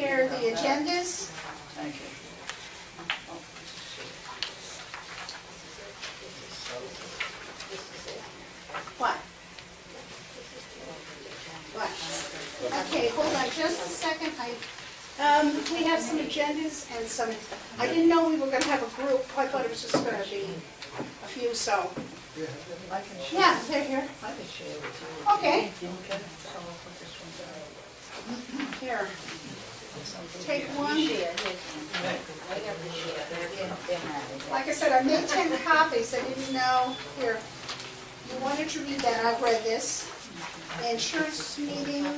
care of the agendas. Thank you. What? What? Okay, hold on just a second. We have some agendas and some, I didn't know we were going to have a group. I thought it was just going to be a few, so. I can share. Yeah, they're here. I can share with you. Okay. Okay. So I'll put this one down. Here. Take one. Like I said, I made 10 copies. I didn't know. Here. You wanted to read that. I've read this. The insurance meeting, I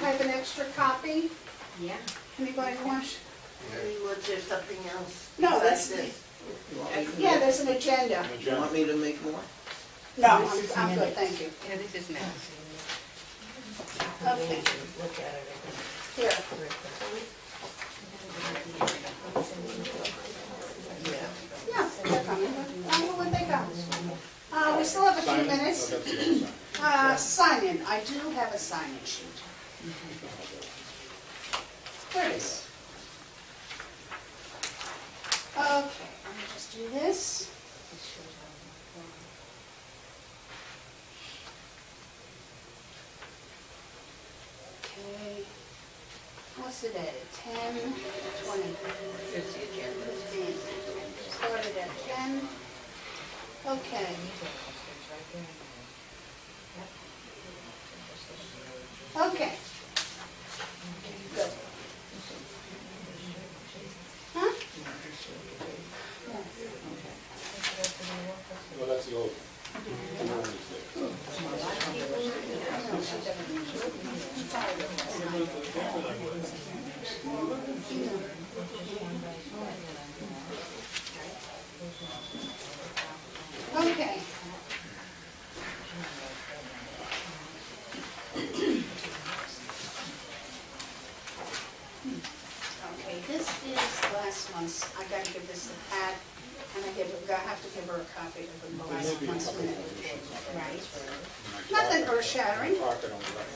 have an extra copy. Yeah. Anybody want? Was there something else? No, that's, besides this? yeah, there's an agenda. You want me to make more? No, I'm good, thank you. Yeah, this is nice. Okay, Look at it. here. Yeah, they're coming. I know when they come. We still have a few minutes. Sign in. I do have a sign-in sheet. There it is. Okay, let me just do this. Okay. What's the date? 10/20. Here's the agenda. 15. Started at 10. Okay. Okay. Good. Huh? Well, that's the old one. Okay. Okay, this is last month's. I gotta give this to Pat, and I have to give her a copy of the last month's minute report. Right. Nothing earth-shattering. Pocket on the right.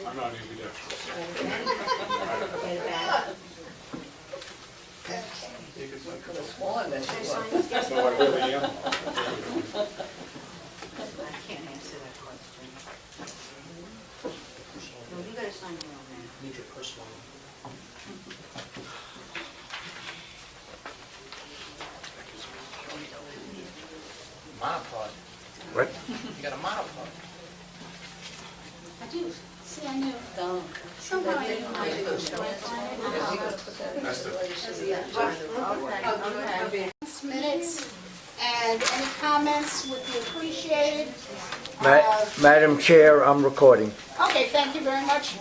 I'm not ambidextrous. Okay. Smaller than she was. That's not what I really am. I can't answer that question. No, you gotta sign your own name. Need your personal. Monopod. What? You got a monopod. I do. See, I knew. Don't. Somebody. Minutes and any comments would be appreciated. Madam Chair, I'm recording. Okay, thank you very much.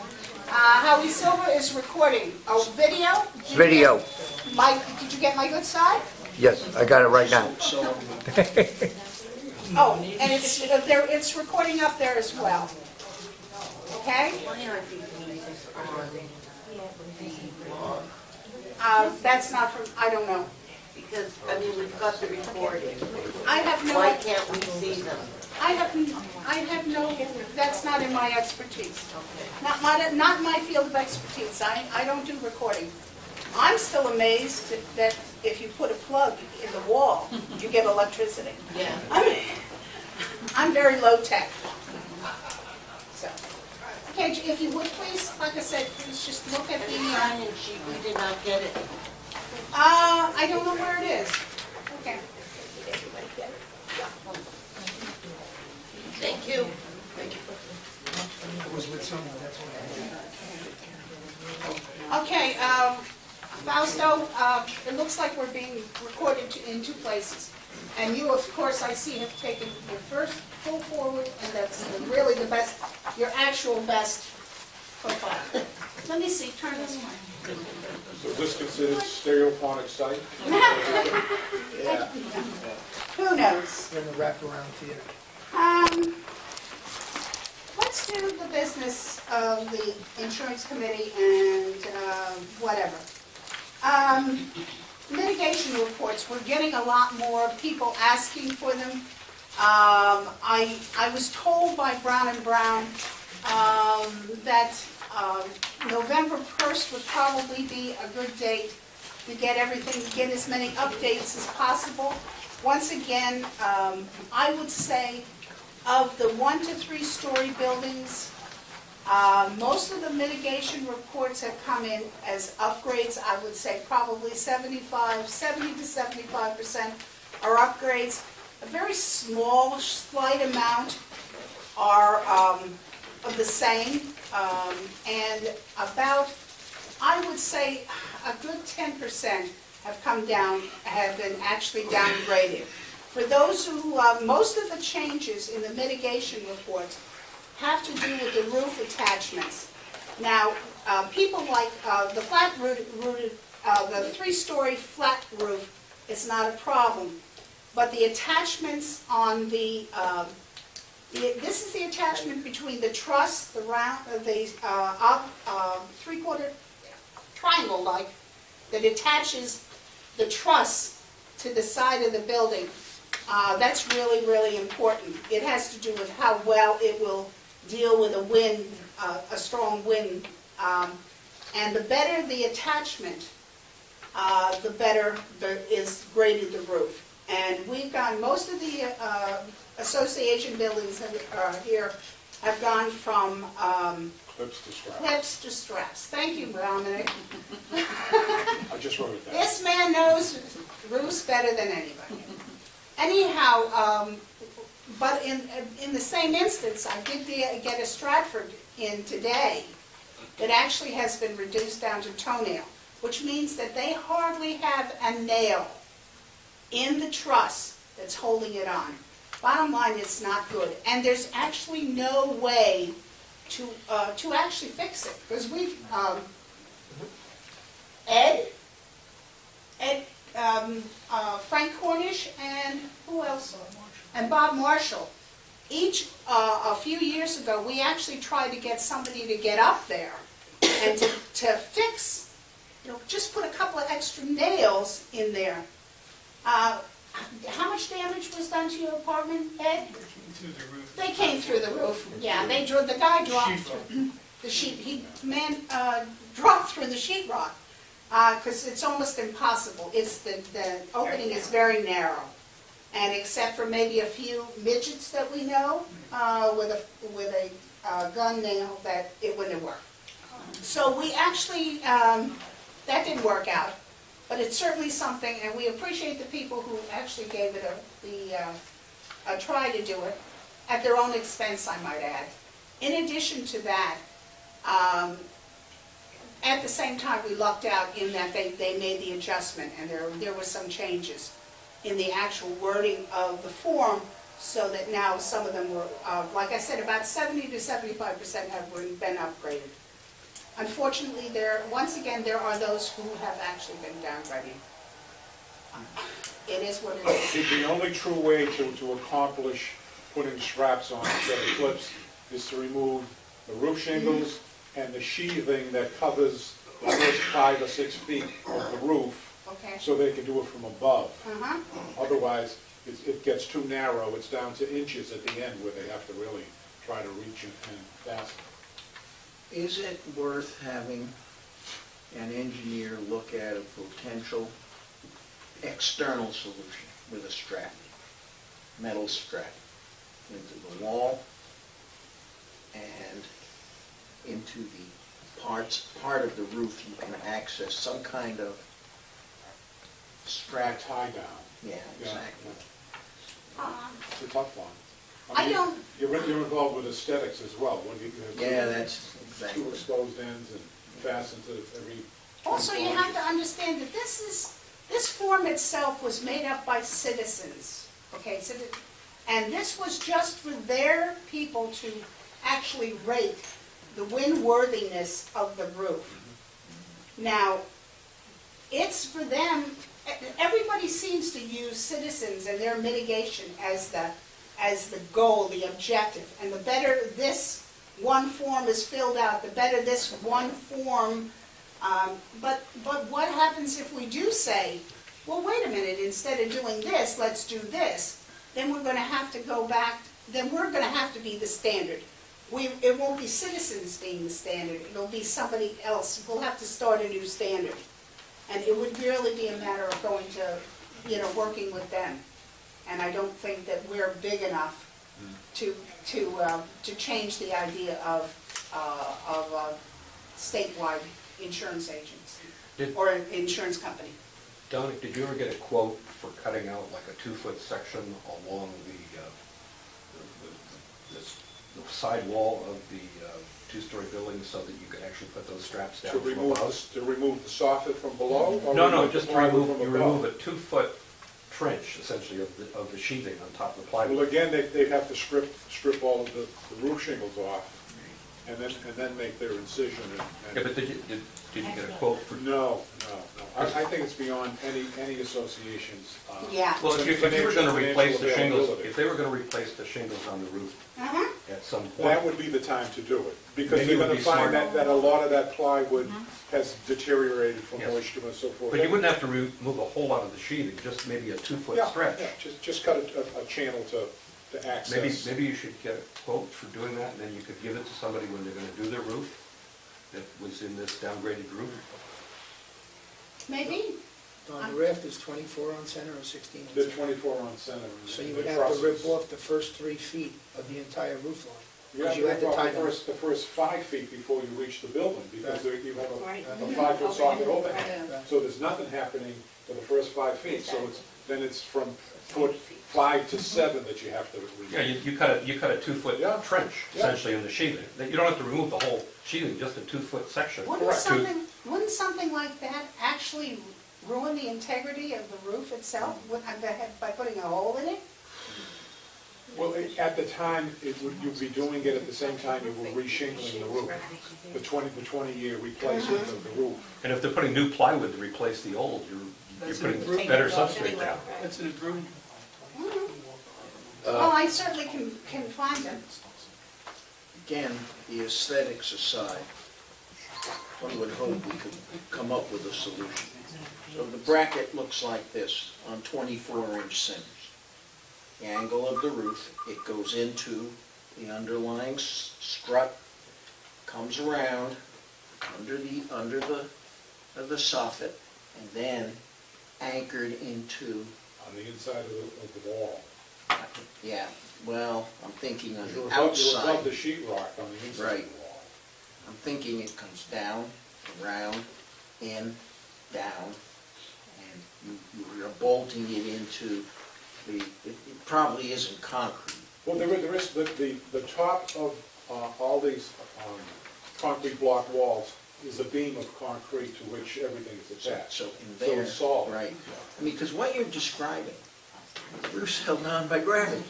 Howie Silver is recording. Oh, video? Did you Video. get did you get my good side? Yes, I got it right now. Oh, and it's recording up there as well. Okay? Why aren't these meetings on? That's not from, I don't know. Because, I mean, we've got the recording. I have no, Why can't we see them? I have no, that's not in my expertise. Not my field of expertise. I don't do recording. I'm still amazed that if you put a plug in the wall, you get electricity. Yeah. I'm very low tech. So, okay, if you would please, like I said, please just look at the, Sign-in sheet, we did not get it. I don't know where it is. Okay. Thank you. It was with someone, that's why. Okay, Fausto, it looks like we're being recorded in two places. And you, of course, I see, have taken your first full forward, and that's really the best, your actual best profile. Let me see, turn this way. So is this considered stereophonic site? Yeah. Who knows? We're in the wraparound theater. Let's do the business of the insurance committee and whatever. Mitigation reports, we're getting a lot more people asking for them. I was told by Brown & Brown that November 1st would probably be a good date to get everything, get as many updates as possible. Once again, I would say of the 1 to 3 story buildings, most of the mitigation reports have come in as upgrades. I would say probably 70 to 75% are upgrades. A very small, slight amount are of the same, and about, I would say, a good 10% have come down, have been actually downgraded. For those who, most of the changes in the mitigation reports have to do with the roof attachments. Now, people like the flat rooted, the 3-story flat roof is not a problem, but the attachments on this is the attachment between the truss, the round, the 3/4 triangle-like that attaches the truss to the side of the building. That's really, really important. It has to do with how well it will deal with a wind, a strong wind. And the better the attachment, the better is graded the roof. And we've gone, most of the association buildings here have gone from Clips to straps. clips to straps. Thank you, Dominic. I just wrote it down. This man knows roofs better than anybody. Anyhow, but in the same instance, I did get a Stratford in today that actually has been reduced down to toenail, which means that they hardly have a nail in the truss that's holding it on. Bottom line, it's not good, and there's actually no way to actually fix it, because we've Frank Cornish, and who else? And Bob Marshall. Each, a few years ago, we actually tried to get somebody to get up there and to fix, just put a couple of extra nails in there. How much damage was done to your apartment, Ed? They came through the roof. Yeah, the guy dropped through the sheet. Dropped through the sheetrock because it's almost impossible. It's the opening is very narrow, and except for maybe a few midgets that we know with a gun nail, that it wouldn't work. So we actually that didn't work out. But it's certainly something, and we appreciate the people who actually gave it a try to do it, at their own expense, I might add. In addition to that, at the same time, we lucked out in that they made the adjustment, and there were some changes in the actual wording of the form, so that now some of them were, like I said, about 70 to 75% have been upgraded. Unfortunately, once again, there are those who have actually been downgraded. It is what it is. The only true way to accomplish putting straps on instead of clips is to remove the roof shingles and the sheathing that covers the first 5 or 6 feet of the roof, Okay. so they can do it from above. Uh-huh. Otherwise, it gets too narrow. It's down to inches at the end where they have to really try to reach and fasten. Is it worth having an engineer look at a potential external solution with a strap, metal strap, into the wall and into the part of the roof you can access some kind of strap? Tie down. Yeah, exactly. It's a tough one. I don't- You're involved with aesthetics as well. When you have Yeah, that's two exactly. exposed ends and fastened to every. Also, you have to understand that this form itself was made up by citizens, okay? And this was just for their people to actually rate the windworthiness of the roof. Now, it's for them, everybody seems to use citizens and their mitigation as the goal, the objective. And the better this one form is filled out, the better this one form. But what happens if we do say, well, wait a minute, instead of doing this, let's do this? Then we're going to have to go back, then we're going to have to be the standard. it won't be Citizens being the standard, it'll be somebody else. We'll have to start a new standard. And it would really be a matter of going to, working with them. And I don't think that we're big enough to change the idea of statewide insurance agents or an insurance company. Dominic, did you ever get a quote for cutting out like a 2-foot section along the sidewall of the two-story building so that you could actually put those straps down To from remove, above? to remove the soffit from below? Or No, remove just the to plywood remove, from you above? remove a 2-foot trench essentially of the sheathing on top of the Well, plywood. again, they'd have to strip all of the roof shingles off and then make their incision Yeah, and. but did you get a quote for? No. I think it's beyond any associations. Yeah. Well, if you were going to Financial replace the shingles, availability. if they were going to replace the shingles on the roof at some That point, would be the time to do it, because Maybe they're it would gonna be find smart. that a lot of that plywood has deteriorated from Yes. moisture and so forth. but you wouldn't have to remove a whole lot of the sheathing, just maybe a 2-foot Yeah, stretch. yeah, just cut a channel to access. Maybe you should get a quote for doing that, and then you could give it to somebody when they're gonna do their roof that was in this downgraded roof. Maybe. On the raft is 24 on center or 16 on The center? 24 on center. So and you the would have to rip trusses. off the first 3 feet of the entire roof line. You have Because to you had rip to off tie them. the first 5 feet before you reach the building, because Right. you have Right. a 5-foot socket opening. Right. So there's nothing happening for the first 5 feet, so then it's from foot 5 to 7 that you have to. Yeah, you cut a 2-foot Yeah. trench Yeah. essentially in the sheathing. You don't have to remove the whole sheathing, just a 2-foot section. Wouldn't To- wouldn't something like that actually ruin the integrity of the roof itself by putting a hole in it? Well, at the time, you'd be doing it at the same time you were re-shingling the roof, the 20-year replacement of the roof. And if they're putting new plywood to replace the old, you're putting better substrate down. That's an improvement. Well, I certainly can find them. Again, the aesthetics aside, one would hope we could come up with a solution. So the bracket looks like this on 24-inch centers. The angle of the roof, it goes into the underlying strut, comes around under the soffit, and then anchored into, On the inside of the wall. yeah, well, I'm thinking on You're the above outside. the sheet rock on the inside Right. of the wall. I'm thinking it comes down, around, in, down, and you're bolting it into it probably isn't concrete. Well, there is, the top of all these concrete block walls is a beam of concrete to which everything is attached. So in So there, it's solid. right. I mean, because what you're describing, the roof's held down by gravity,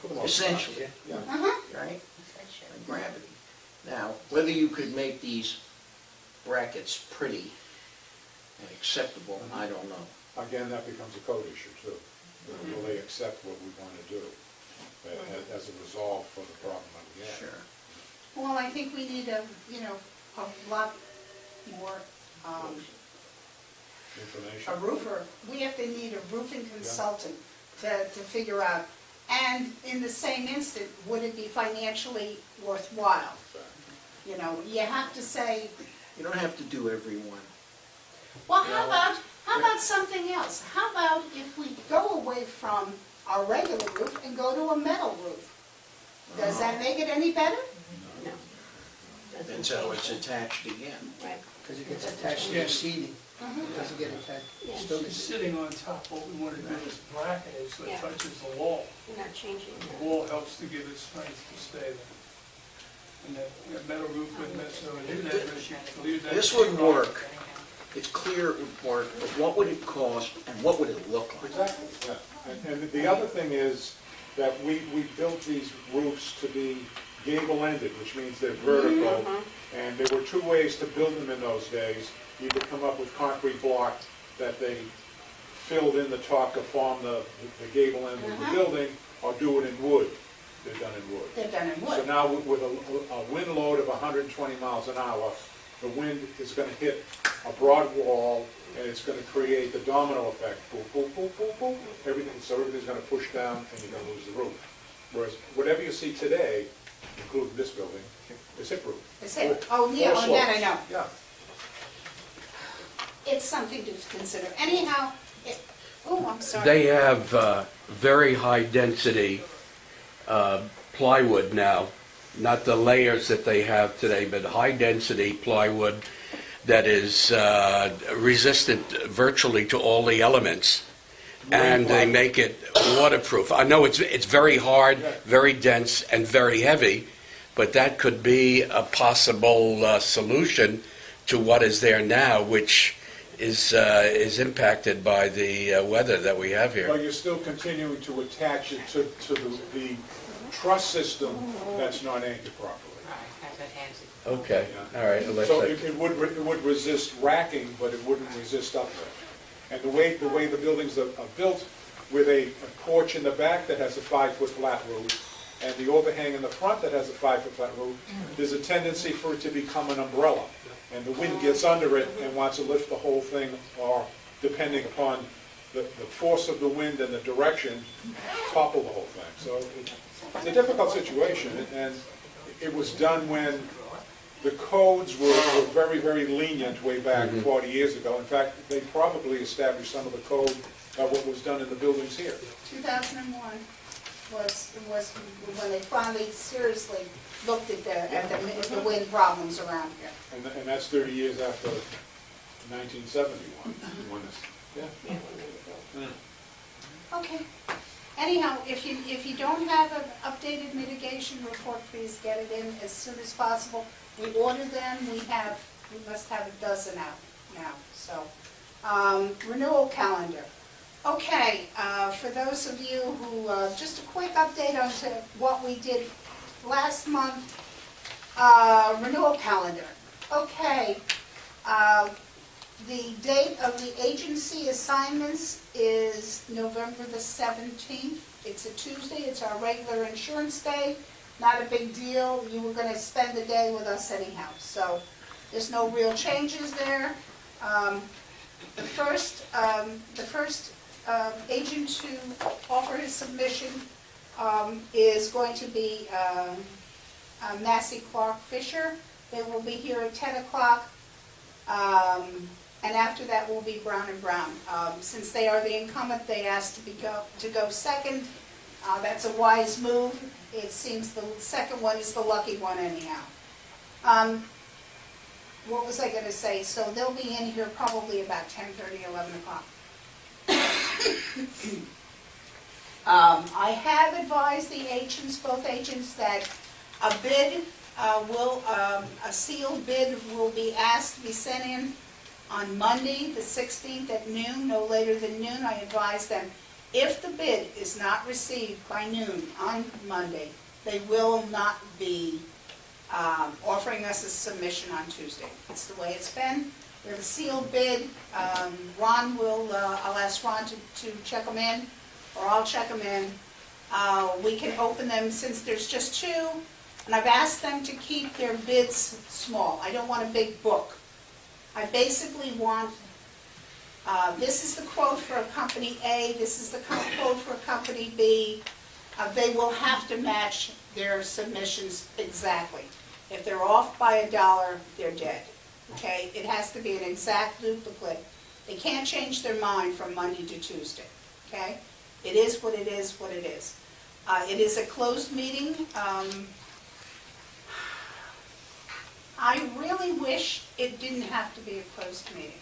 For the most part. essentially, Yeah. right? By gravity. Now, whether you could make these brackets pretty and acceptable, I don't know. Again, that becomes a code issue too. Will they accept what we want to do as a resolve for the problem that we have? Sure. Well, I think we need a lot more, Information? a roofer. We have to need a roofing consultant to figure out. And in the same instant, would it be financially worthwhile? You know, you have to say, You don't have to do every one. well, how about something else? How about if we go away from our regular roof and go to a metal roof? Does that make it any better? That's how it's attached again. Because it gets attached to the seating. It doesn't get attached, it still It's gets, sitting on top, what we want to do is bracket it so it Yeah. touches the wall. You're not changing The wall helps to give it strength to stay there. And that metal roof wouldn't necessarily do that, but if you leave that. This would work. It's clear it would work, but what would it cost and what would it look like? Exactly, yeah. And the other thing is that we built these roofs to be gable-ended, which means they're vertical. And there were 2 ways to build them in those days. Either come up with concrete block that they filled in the top to form the gable end of the building, or do it in wood. They're done in wood. They're done in So wood. now with a wind load of 120 miles an hour, the wind is going to hit a broad wall, and it's going to create the domino effect. Boom, boom, boom, boom, boom. Everything's going to push down, and you're going to lose the roof. Whereas whatever you see today including this building, is hip roof. Is it? Oh, yeah, Four on that I slopes. know. Yeah. It's something to consider. Anyhow, I'm sorry. They have very high density plywood now, not the layers that they have today, but high density plywood that is resistant virtually to all the elements. And they make it waterproof. I know it's very hard, very dense, and very heavy, but that could be a possible solution to what is there now, which is impacted by the weather that we have here. But you're still continuing to attach it to the truss system that's not anchored properly. Okay, all right. Let's So it would resist racking, but it wouldn't resist uplift. And the way the buildings are built, with a porch in the back that has a 5-foot flat roof, and the overhang in the front that has a 5-foot flat roof, there's a tendency for it to become an umbrella. And the wind gets under it and wants to lift the whole thing, or depending upon the force of the wind and the direction, topple the whole thing. So it's a difficult situation, and it was done when the codes were very, very lenient way back 40 years ago. In fact, they probably established some of the code of what was done in the buildings here. 2001 was when they finally seriously looked at the wind problems around here. And that's 30 years after 1971. When it's- yeah. Okay. Anyhow, if you don't have an updated mitigation report, please get it in as soon as possible. We order them, we must have a dozen out now, so. Renewal calendar. Okay, for those of you who, just a quick update on to what we did last month. Renewal calendar. Okay, the date of the agency assignments is November the 17th. It's a Tuesday, it's our regular insurance day. Not a big deal, you were gonna spend the day with us anyhow, so there's no real changes there. The first agent to offer his submission is going to be Massey Clark Fisher. They will be here at 10 o'clock. And after that will be Brown and Brown. Since they are the incumbent, they asked to go second. That's a wise move. It seems the second one is the lucky one anyhow. What was I going to say? So they'll be in here probably about 10:30, 11 o'clock. I have advised the agents, both agents, that a bid a sealed bid will be asked to be sent in on Monday, the 16th at noon, no later than noon. I advise them, if the bid is not received by noon on Monday, they will not be offering us a submission on Tuesday. It's the way it's been. We have a sealed bid. Ron will, I'll ask Ron to check them in, or I'll check them in. We can open them since there's just two, and I've asked them to keep their bids small. I don't want a big book. I basically want, this is the quote for a company A, this is the quote for company B. They will have to match their submissions exactly. If they're off by $1, they're dead. Okay? It has to be an exact duplicate. They can't change their mind from Monday to Tuesday. Okay? It is what it is, what it is. It is a closed meeting. I really wish it didn't have to be a closed meeting.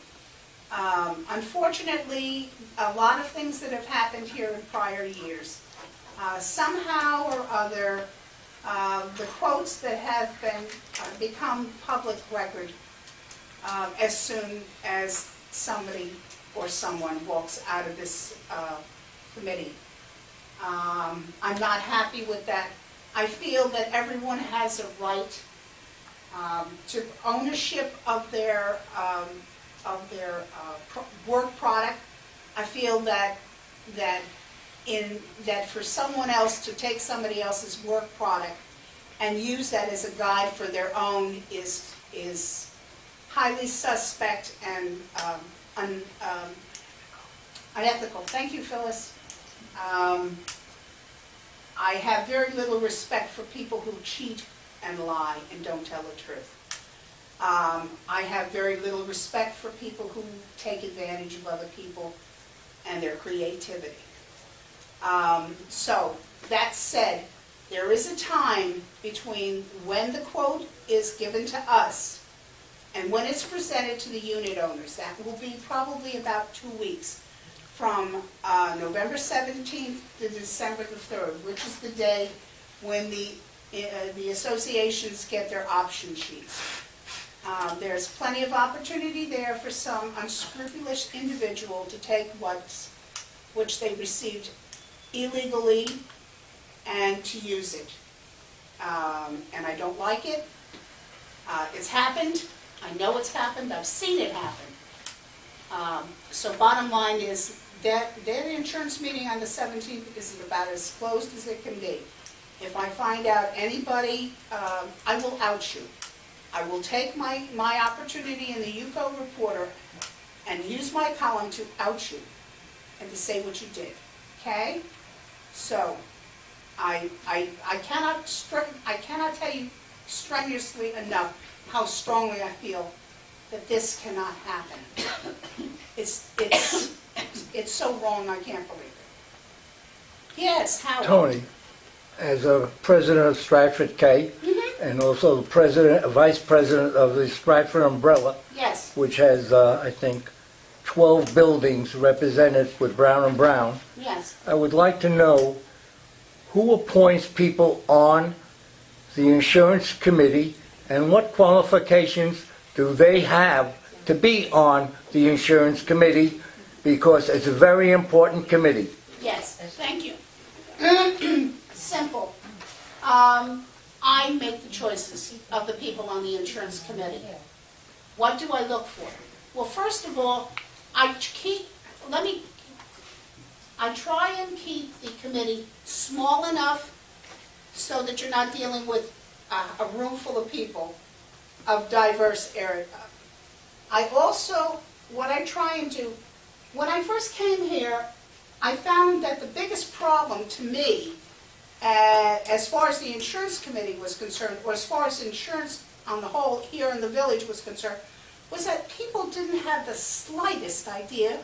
Unfortunately, a lot of things that have happened here in prior years, somehow or other, the quotes that have been become public record as soon as somebody or someone walks out of this committee. I'm not happy with that. I feel that everyone has a right to ownership of their work product. I feel that for someone else to take somebody else's work product and use that as a guide for their own is highly suspect and unethical. Thank you, Phyllis. I have very little respect for people who cheat and lie and don't tell the truth. I have very little respect for people who take advantage of other people and their creativity. So, that said, there is a time between when the quote is given to us and when it's presented to the unit owners. That will be probably about 2 weeks, from November 17th to December the 3rd, which is the day when the associations get their option sheets. There's plenty of opportunity there for some unscrupulous individual to take which they received illegally and to use it. And I don't like it. It's happened. I know it's happened. I've seen it happen. So bottom line is that their insurance meeting on the 17th is about as closed as it can be. If I find out anybody, I will out you. I will take my opportunity in the UCO Reporter and use my column to out you and to say what you did. Okay? So, I cannot tell you strenuously enough how strongly I feel that this cannot happen. It's so wrong, I can't believe it. Yes, Howard. Tony, as a president of Stratford K, and also vice president of the Stratford Umbrella, Yes, which has, I think, 12 buildings represented with Brown and Brown, yes. I would like to know who appoints people on the insurance committee and what qualifications do they have to be on the insurance committee, because it's a very important committee. Yes, thank you. Simple. I make the choices of the people on the insurance committee. What do I look for? Well, first of all, I try and keep the committee small enough so that you're not dealing with a room full of people of diverse area. What I try and do, when I first came here, I found that the biggest problem to me, as far as the insurance committee was concerned, or as far as insurance on the whole here in the village was concerned, was that people didn't have the slightest idea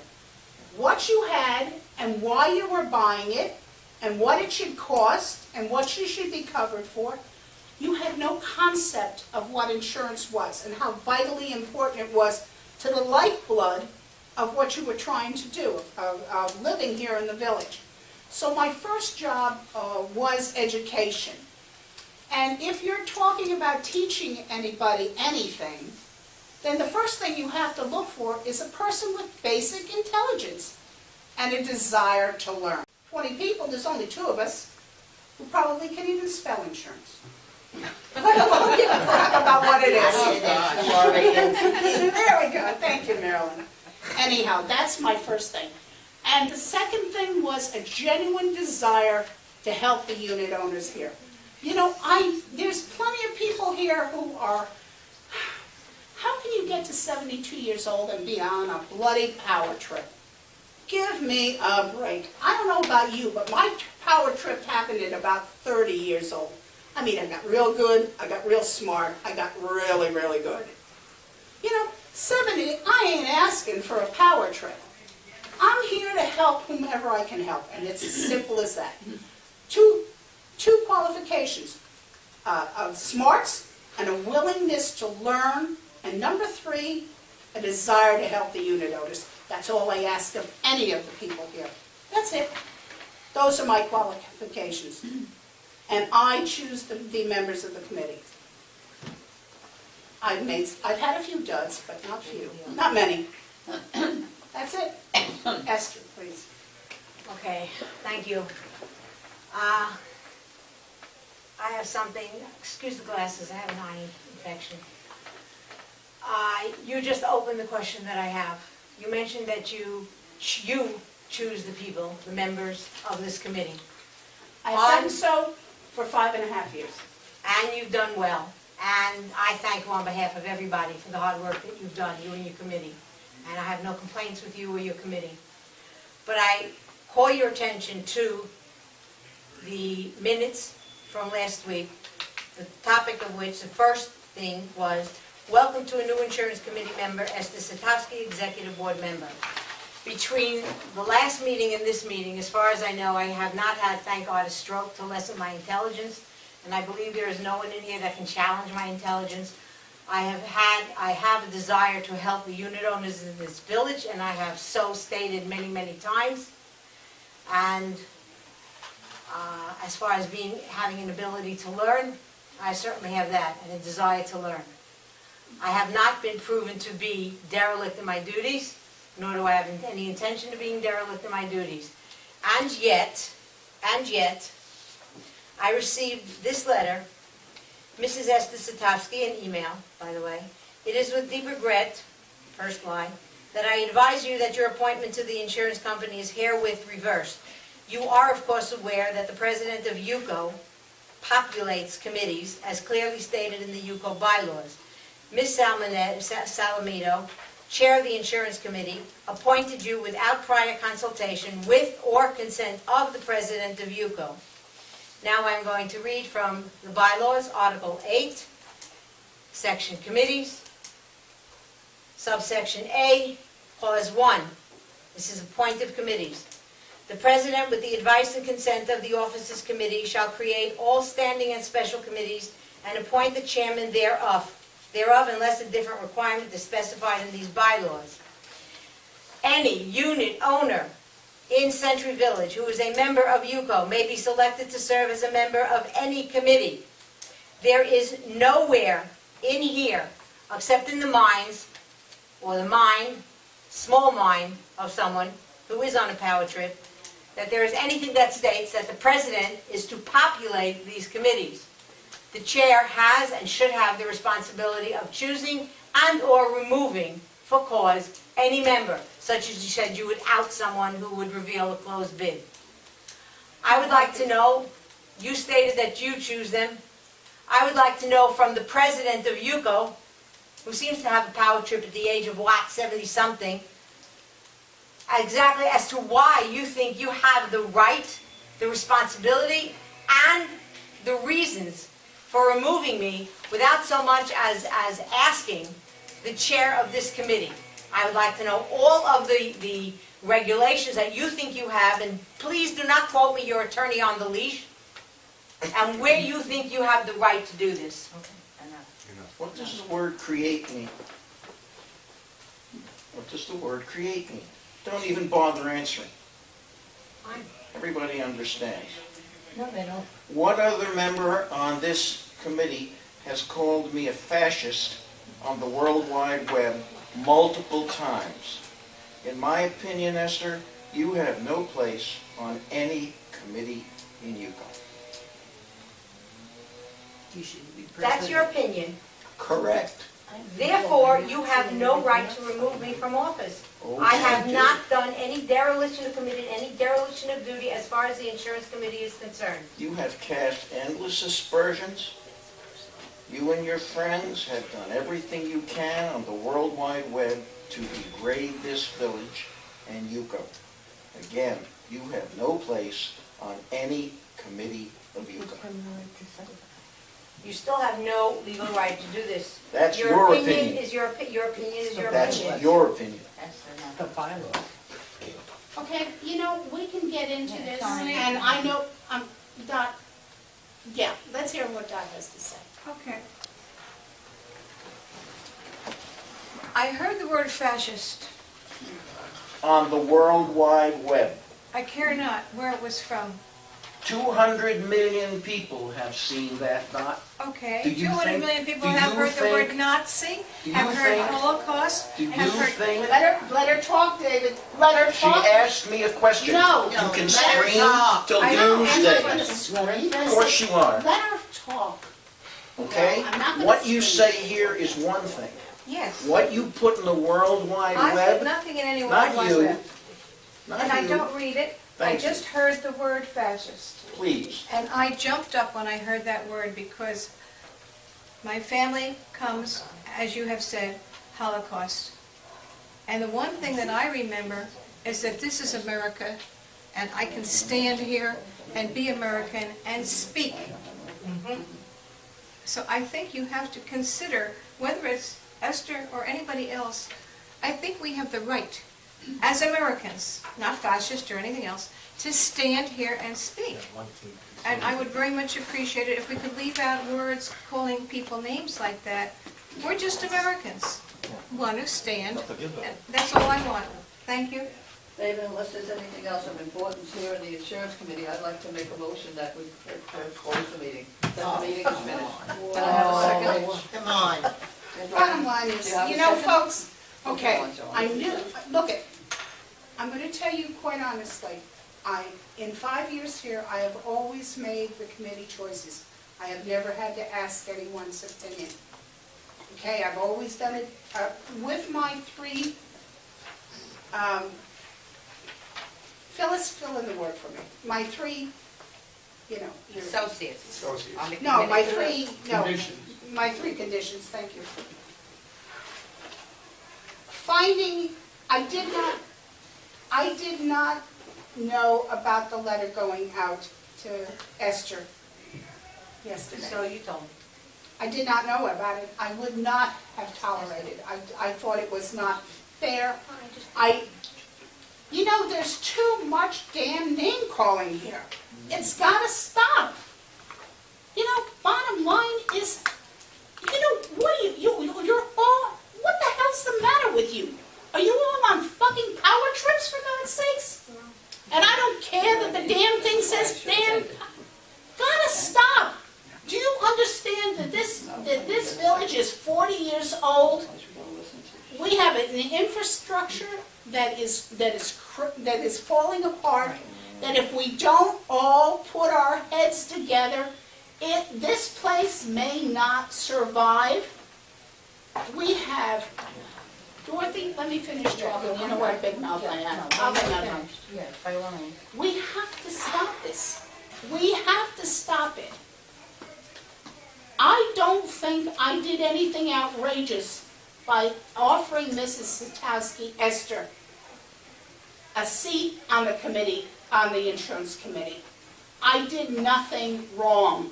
what you had and why you were buying it and what it should cost and what you should be covered for. You had no concept of what insurance was and how vitally important it was to the lifeblood of what you were trying to do, of living here in the village. So my first job was education. And if you're talking about teaching anybody anything, then the first thing you have to look for is a person with basic intelligence and a desire to learn. 20 people, there's only 2 of us who probably can even spell insurance. Let alone give a crap about what it is. There we go. Thank you, Marilyn. Anyhow, that's my first thing. And the second thing was a genuine desire to help the unit owners here. You know, there's plenty of people here who are, how can you get to 72 years old and be on a bloody power trip? Give me a break. I don't know about you, but my power trip happened at about 30 years old. I mean, I got real good, I got real smart, I got really, really good. You know, 70, I ain't asking for a power trip. I'm here to help whomever I can help, and it's as simple as that. Two qualifications, of smarts and a willingness to learn, and number 3, a desire to help the unit owners. That's all I ask of any of the people here. That's it. Those are my qualifications. And I choose the members of the committee. I've had a few duds, but not few. Not many. That's it. Esther, please. Okay, thank you. I have something, excuse the glasses, I have an eye infection. You just opened the question that I have. You mentioned that you choose the people, the members of this committee. I've done so for 5.5 years. And you've done well. And I thank you on behalf of everybody for the hard work that you've done, you and your committee. And I have no complaints with you or your committee. But I call your attention to the minutes from last week, the topic of which, the first thing was, welcome to a new insurance committee member, Esther Satowski, executive board member. Between the last meeting and this meeting, as far as I know, I have not had, thank God, a stroke to lessen my intelligence, and I believe there is no one in here that can challenge my intelligence. I have a desire to help the unit owners in this village, and I have so stated many, many times. And as far as having an ability to learn, I certainly have that, and a desire to learn. I have not been proven to be derelict in my duties, nor do I have any intention of being derelict in my duties. And yet, I received this letter, Mrs. Esther Satowski, an email, by the way. It is with deep regret, first line, that I advise you that your appointment to the insurance company is herewith reversed. You are, of course, aware that the president of UCO populates committees, as clearly stated in the UCO bylaws. Ms. Salamito, chair of the insurance committee, appointed you without prior consultation with or consent of the president of UCO. Now I'm going to read from the bylaws, Article 8, Section Committees, subsection A, Clause 1. This is appointive committees. The president, with the advice and consent of the officers' committee, shall create all standing and special committees and appoint the chairman thereof unless a different requirement is specified in these bylaws. Any unit owner in Century Village who is a member of UCO may be selected to serve as a member of any committee. There is nowhere in here, except in the minds, or the mind, small mind of someone who is on a power trip, that there is anything that states that the president is to populate these committees. The chair has and should have the responsibility of choosing and or removing for cause any member, such as you said you would out someone who would reveal a closed bid. I would like to know, you stated that you choose them. I would like to know from the president of UCO, who seems to have a power trip at the age of what, 70-something, exactly as to why you think you have the right, the responsibility, and the reasons for removing me without so much as asking the chair of this committee. I would like to know all of the regulations that you think you have, and please do not quote me your attorney on the leash, and where you think you have the right to do this. What does the word create mean? What does the word create mean? Don't even bother answering. Fine. Everybody understands. No, they don't. What other member on this committee has called me a fascist on the World Wide Web multiple times? In my opinion, Esther, you have no place on any committee in UCO. You should be That's your president. opinion. Correct. Therefore, you have no right to remove me from office. I have Okay. not done any dereliction of committed any dereliction of duty as far as the insurance committee is concerned. You have cast endless aspersions. You and your friends have done everything you can on the World Wide Web to degrade this village and UCO. Again, you have no place on any committee of UCO. You still have no legal right to do this. That's your opinion. Is your opinion is your That's opinion. your opinion. The bylaws. Okay, you know, we can get into this, and I know, Dot, yeah, let's hear what Dot has to say. Okay. I heard the word fascist. On the World Wide Web, I care not where it was from. 200 million people have seen that, Dot. Okay, Do you 200 think- million people do have you heard the word think- Nazi, do you have heard think- Holocaust, Do you have heard... think... Let her talk, David, let her She talk. asked me a question. No. You can Let her scream talk. till I know, I'm not doomsday. gonna scream. Of course you are. Let her talk. Okay? No, I'm not gonna What you scream. say here is one thing. Yes. What you put in the World Wide I Web, put nothing in any not World Wide you, Web. not And I you, don't read it. Thank I you. just heard the word fascist. please. And I jumped up when I heard that word because my family comes, as you have said, Holocaust. And the one thing that I remember is that this is America and I can stand here and be American and speak. So I think you have to consider, whether it's Esther or anybody else, I think we have the right, as Americans, not fascist or anything else, to stand here and speak. And I would very much appreciate it if we could leave out words calling people names like that. We're just Americans who want to stand, and that's all I want. Thank you. David, unless there's anything else of importance here in the insurance committee, I'd like to make a motion that we close the meeting, that the meeting is finished. Can I have a second? Come on. Bottom line is, Do you have a you know, second? folks, okay, Go on, Joanne. I knew, look it, I'm gonna tell you quite honestly, in 5 years here, I have always made the committee choices. I have never had to ask anyone's opinion. Okay, I've always done it with my three, Phyllis, fill in the word for me. My three, you know. Associates. Associates. On the No, my committee. three, no. Conditions. My three conditions, thank you. Finding, I did not know about the letter going out to Esther yesterday. So you told me. I did not know about it. I would not have tolerated. I thought it was not fair. You know, there's too much damn name calling here. It's gotta stop. You know, bottom line is, you know, you're all, what the hell's the matter with you? Are you all on fucking power trips, for God's sakes? And I don't care that the damn thing says damn, gotta stop. Do you understand that this village is 40 years old? We have an infrastructure that is falling apart, that if we don't all put our heads together, this place may not survive. We have, Dorothy, let me finish talking. You know what a big mouth I am. No. Yes, by all means. We have to stop this. We have to stop it. I don't think I did anything outrageous by offering Mrs. Satowski, Esther, a seat on the committee, on the insurance committee. I did nothing wrong.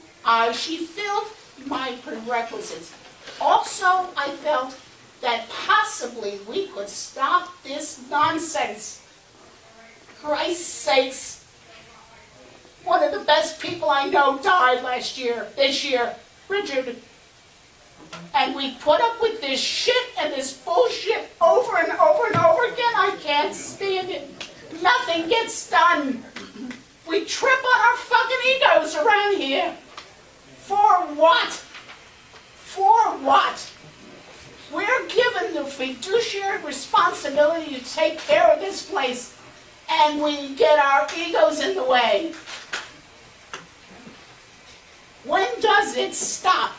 She filled my prerequisites. Also, I felt that possibly we could stop this nonsense. Christ's sakes. One of the best people I know died this year, Richard. And we put up with this shit and this bullshit over and over and over again. I can't stand it. Nothing gets done. We trip on our fucking egos around here. For what? For what? We're given the fiduciary responsibility to take care of this place, and we get our egos in the way. When does it stop?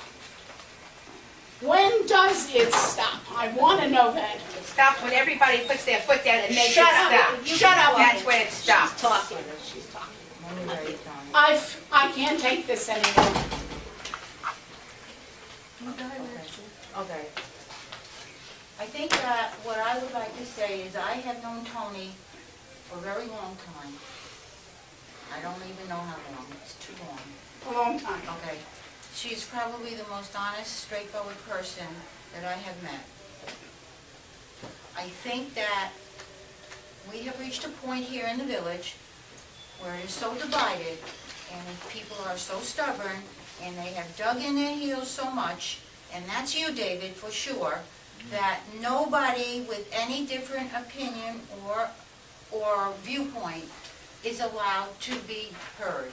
When does it stop? I want to know that. It stops when everybody puts their foot down and makes Shut it up. stop. Shut up. That's when it stops. She's talking. I can't take this anymore. Okay. I think that what I would like to say is I have known Tony for a very long time. I don't even know how long, it's too long. A long time. Okay. She's probably the most honest, straightforward person that I have met. I think that we have reached a point here in the village where it is so divided, and people are so stubborn, and they have dug in their heels so much, and that's you, David, for sure, that nobody with any different opinion or viewpoint is allowed to be heard.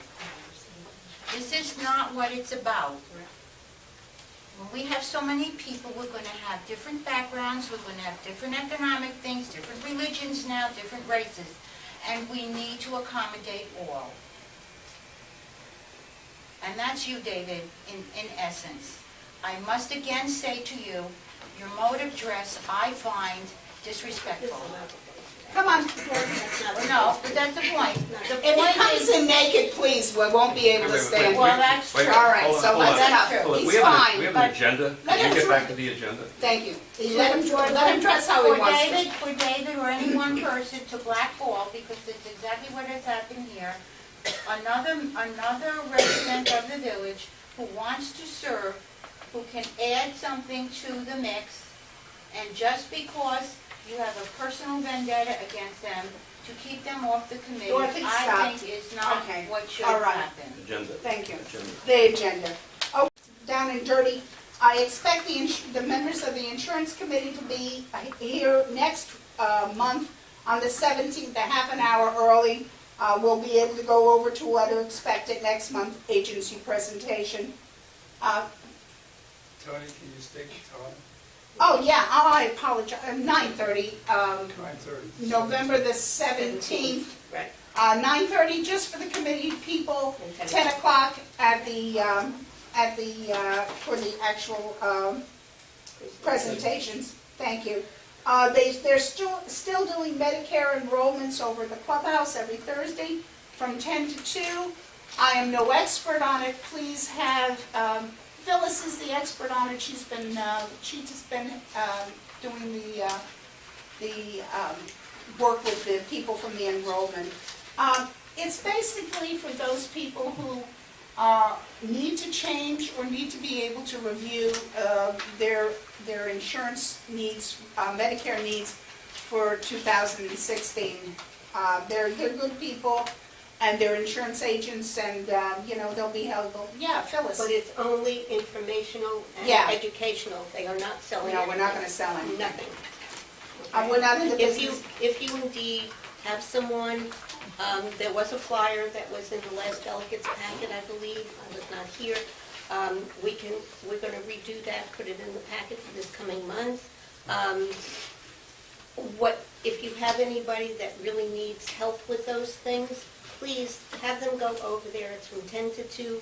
This is not what it's about. When we have so many people, we're going to have different backgrounds, we're going to have different economic things, different religions now, different races, and we need to accommodate all. And that's you, David, in essence. I must again say to you, your mode of dress I find disrespectful. Come on. No, but that's the point. The If he point comes is, in naked, please, we won't be able to stand. Well, that's Wait, true. All right, hold on, so hold on. let's That's go. true. He's We have fine, an but agenda. let Can him you get dr- back to the agenda? thank you. Let him dress how he wants to. For David or any one person to blackball, because it's exactly what has happened here, another resident of the village who wants to serve, who can add something to the mix, and just because you have a personal vendetta against them, to keep them off the committee, Dorothy, stop. I think is not Okay, what should all right. happen. Agenda. Thank you. Agenda. The agenda. Oh, down and dirty. I expect the members of the insurance committee to be here next month on the 17th, a half an hour early. We'll be able to go over to what to expect at next month's agency presentation. Tony, can you state your time? Oh, yeah, I apologize, 9:30, 9:30. November the 17th. Right. 9:30 just for the committee people, 10 o'clock at the, for the actual presentations. Thank you. They're still doing Medicare enrollments over at the clubhouse every Thursday from 10 to 2. I am no expert on it. Please have, Phyllis is the expert on it. She's been doing the work with the people from the enrollment. It's basically for those people who need to change or need to be able to review their insurance needs, Medicare needs for 2016. They're good people, and they're insurance agents, and, they'll be held, yeah, Phyllis. But it's only informational and Yeah. educational. They are not selling No, anything. we're not gonna sell anything. Nothing. We're not in the If business. if you indeed have someone, there was a flyer that was in the last delegate's packet, I believe. I was not here. We're going to redo that, put it in the packet for this coming month. If you have anybody that really needs help with those things, please have them go over there. It's from 10 to 2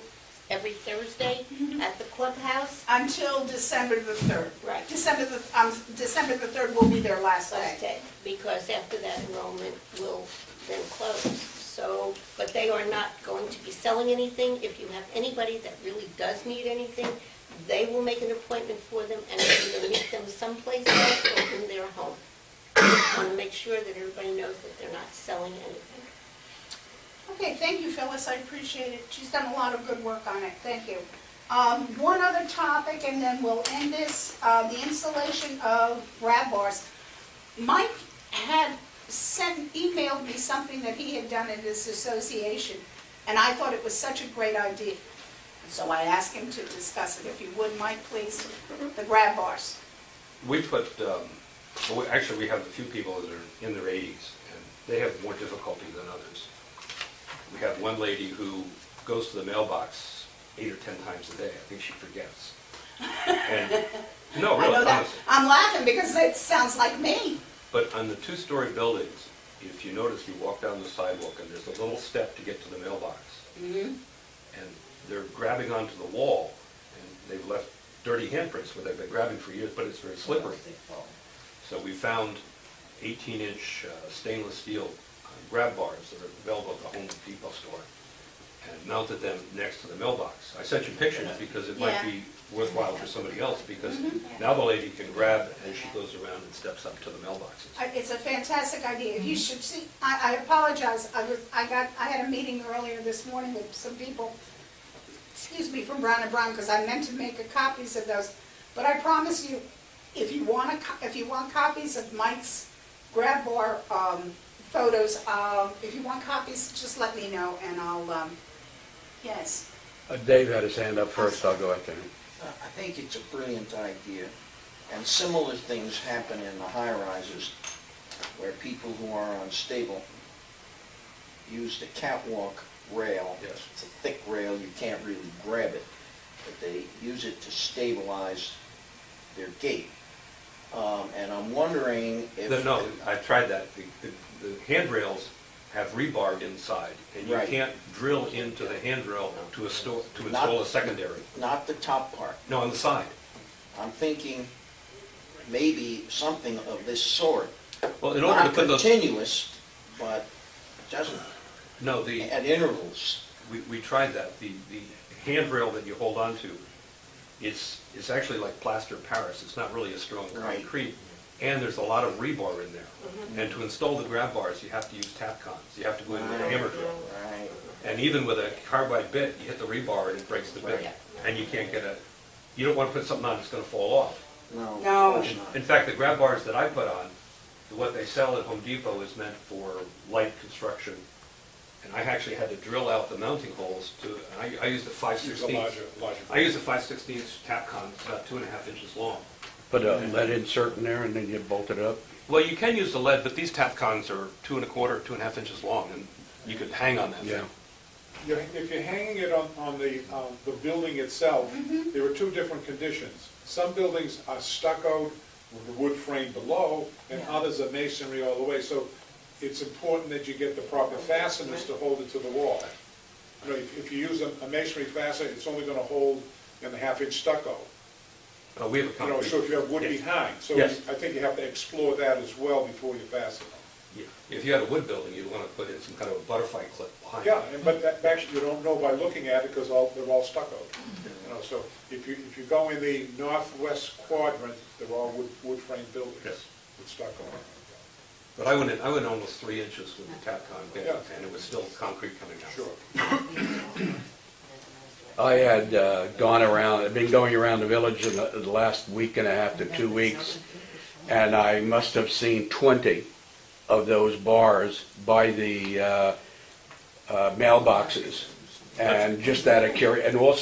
every Thursday at the clubhouse. Until December the 3rd. Right. December the 3rd will be their last Last day. day, because after that enrollment will then close. So, but they are not going to be selling anything. If you have anybody that really does need anything, they will make an appointment for them and either meet them someplace else or in their home. I want to make sure that everybody knows that they're not selling anything. Okay, thank you, Phyllis, I appreciate it. She's done a lot of good work on it, thank you. One other topic, and then we'll end this, the installation of grab bars. Mike had emailed me something that he had done in his association, and I thought it was such a great idea. So I asked him to discuss it, if you would, Mike, please, the grab bars. We put, actually, we have a few people that are in their 80s, and they have more difficulty than others. We have one lady who goes to the mailbox 8 or 10 times a day. I think she forgets. And, no, I really, know that. honestly. I'm laughing because it sounds like me. But on the 2-story buildings, if you notice, you walk down the sidewalk and there's a little step to get to the mailbox. Mm-hmm. And they're grabbing onto the wall, and they've left dirty handprints where they've been grabbing for years, but it's very slippery. So we found 18-inch stainless steel grab bars that are available at the Home Depot store, and mounted them next to the mailbox. I sent you pictures because it might be worthwhile for somebody else, because now the lady can grab and she goes around and steps up to the mailboxes. It's a fantastic idea. You should see, I apologize, I had a meeting earlier this morning with some people, excuse me, from Brown & Brown, because I meant to make copies of those. But I promise you, if you want copies of Mike's grab bar photos, if you want copies, just let me know, and I'll, yes. Dave had his hand up first, I'll go after him. I think it's a brilliant idea, and similar things happen in the high-rises where people who are unstable use the catwalk rail. Yes. It's a thick rail, you can't really grab it, but they use it to stabilize their gait. And I'm wondering if... No, I've tried that. The handrails have rebar inside, and you Right. can't drill into the handrail to install a secondary. Not the top part. No, on the side. I'm thinking maybe something of this sort Well, in order to Not put those, continuous, but just no, the, at intervals. we tried that. The handrail that you hold on to, it's actually like plaster Paris. It's not really a strong Right. concrete. And there's a lot of rebar in there. And to install the grab bars, you have to use tap cons. You have to go in with a hammer drill. Right. And even with a carbide bit, you hit the rebar and it breaks the bit. Right. And you can't get you don't want to put something on that's going to fall off. No. No. of course not. In fact, the grab bars that I put on, what they sell at Home Depot is meant for light construction. And I actually had to drill out the mounting holes I used a 5/16. I used a 5/16 tap con, it's about 2.5 inches long. Put a lead insert in there and then you bolt it up. Well, you can use the lead, but these tap cons are 2.25, 2.5 inches long, and you could hang on that Yeah. thing. If you're hanging it on the building itself, there are two different conditions. Some buildings are stuccoed with the wood frame below, and others are masonry all the way. So it's important that you get the proper fasteners to hold it to the wall. You know, if you use a masonry fastener, it's only going to hold in the half-inch stucco. We have a You know, concrete. so if you have wood Yes. behind, so Yes. I think you have to explore that as well before you fasten them. Yeah. If you had a wood building, you'd want to put in some kind of a butterfly clip behind. Yeah, but actually you don't know by looking at it because they're all stucco. You know, so if you go in the northwest quadrant, they're all wood frame buildings Yes. with stucco. But I went almost 3 inches with the tap con bit, Yeah. and it was still concrete coming out. Sure. I had I've been going around the village in the last week and a half to 2 weeks, and I must have seen 20 of those bars by the mailboxes. And just out of curiosity, and all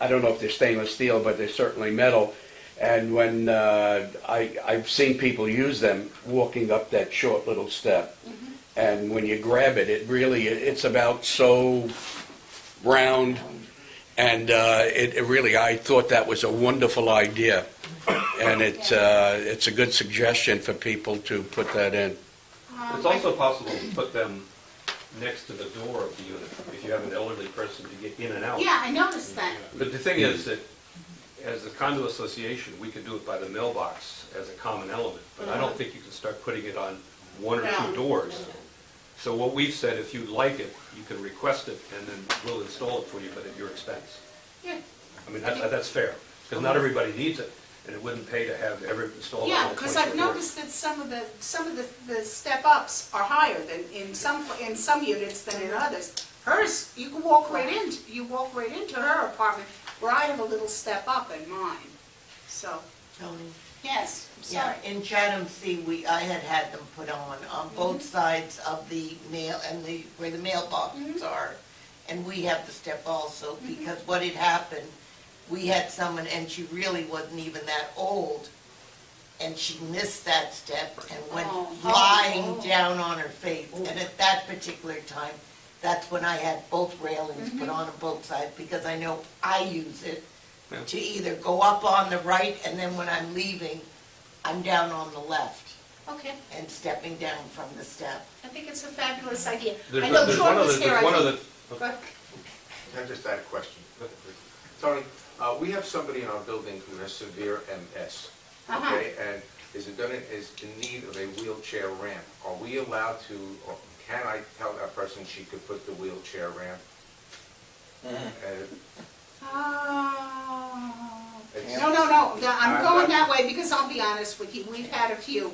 I don't know if they're stainless steel, but they're certainly metal. And when I've seen people use them walking up that short little step, and when you grab it, it's about so round, and it really, I thought that was a wonderful idea, and it's a good suggestion for people to put that in. It's also possible to put them next to the door of the unit, if you have an elderly person to get in and out. Yeah, I noticed that. But the thing is that, as a condo association, we could do it by the mailbox as a common element, but I don't think you can start putting it on one or two doors. So what we've said, if you'd like it, you can request it, and then we'll install it for you, but at your expense. Yeah. I mean, that's fair, because not everybody needs it, and it wouldn't pay to have every installed. Yeah, because I've noticed that some of the step-ups are higher than in some units than in others. Hers, you can walk right into her apartment, where I have a little step up in mine. So, Tony? yes, I'm Yeah, sorry. in Chatham C, I had them put on both sides of the mail and where the mailboxes are. And we have the step also, because what had happened, we had someone, and she really wasn't even that old, and she missed that step and went flying down on her face. And at that particular time, that's when I had both railings put on both sides, because I know I use it to either go up on the right, and then when I'm leaving, I'm down on the left Okay, and stepping down from the step. I think it's a fabulous idea. There's I know there's Jordan one was other, here, there's I one think. other, Go ahead. Can I just add a question? Tony, we have somebody in our building who has severe MS, okay? And is in need of a wheelchair ramp. Are we allowed to, or can I tell that person she could put the wheelchair ramp? No, I'm going that way because I'll be honest with you, we've had a few.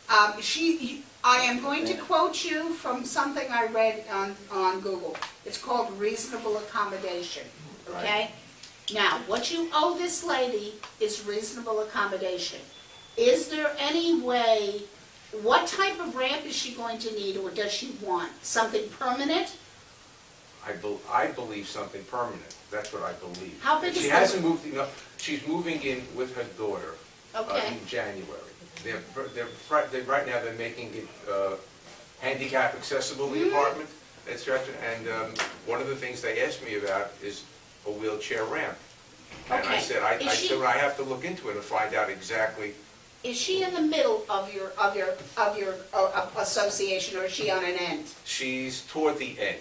I am going to quote you from something I read on Google. It's called reasonable accommodation, okay? Now, what you owe this lady is reasonable accommodation. Is there any way, what type of ramp is she going to need, or does she want? Something permanent? I believe something permanent. That's what I believe. How big is She that? hasn't moved, she's moving in with her daughter Okay. in January. Right now, they're making it handicap accessible, the apartment, etc. And one of the things they asked me about is a wheelchair ramp. And I Okay. said, I said, I have to look into it and find out exactly. Is she in the middle of your association, or is she on an end? She's toward the end.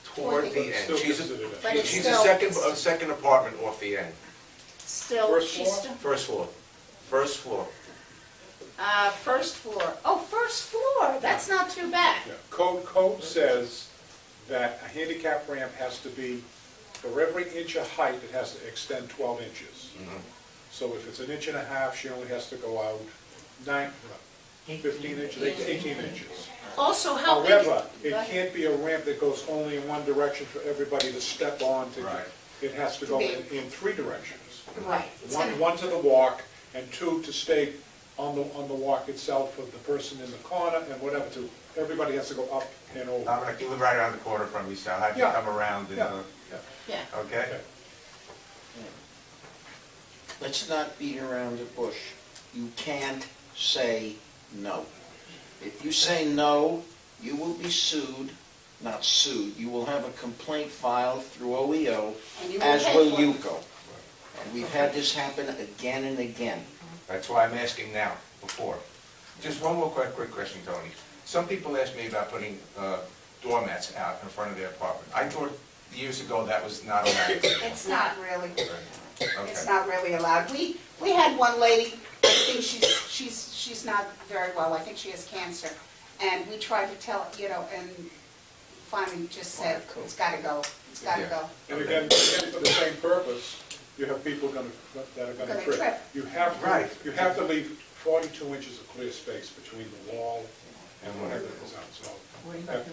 Toward Toward the the- end. Still She's considered it. But it's she's still- a second apartment off the end. Still, First she's floor? still, First floor. First floor. First floor. Oh, first floor, that's not too bad. Yeah. Code says that a handicap ramp has to be, for every inch of height, it has to extend 12 inches. So if it's an inch and a half, she only has to go out 15 inches, 18 inches. Also, how big? However, it can't be a ramp that goes only in one direction for everybody to step on to. Right. It has to go in three directions. Right. One to the walk, and two to stay on the walk itself for the person in the corner, and whatever, everybody has to go up and over. Dominic, you live right around the corner from me, so I'll have you Yeah. come around and, Yeah. okay? Let's not beat around the bush. You can't say no. If you say no, you will be sued, not sued, you will have a complaint filed through OEO, And you as pay will for it. UCO. And we've had this happen again and again. That's why I'm asking now, before. Just one more quick question, Tony. Some people ask me about putting doormats out in front of their apartment. I thought years ago that was not allowed. It's not really. It's Okay. not really allowed. We had one lady, I think she's not very well, I think she has cancer. And we tried to tell, and finally just said, it's gotta go, it's gotta Yeah. go. And again, for the same purpose, you have people that are Gonna gonna trip. trip. You have Right. to leave 42 inches of clear space between the wall and whatever is out, so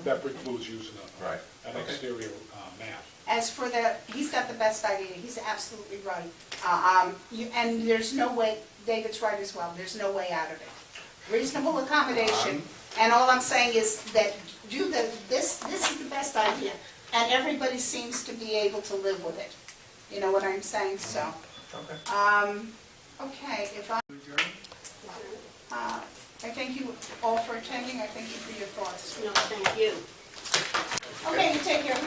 that precludes using Right. an exterior mat. As for he's got the best idea, he's absolutely right. And there's no way, David's right as well, there's no way out of it. Reasonable accommodation, and all I'm saying is that this is the best idea, and everybody seems to be able to live with it. You know what I'm saying, so. Okay. Okay, if I thank you all for attending, I thank you for your thoughts. No, thank you. Okay, you take care.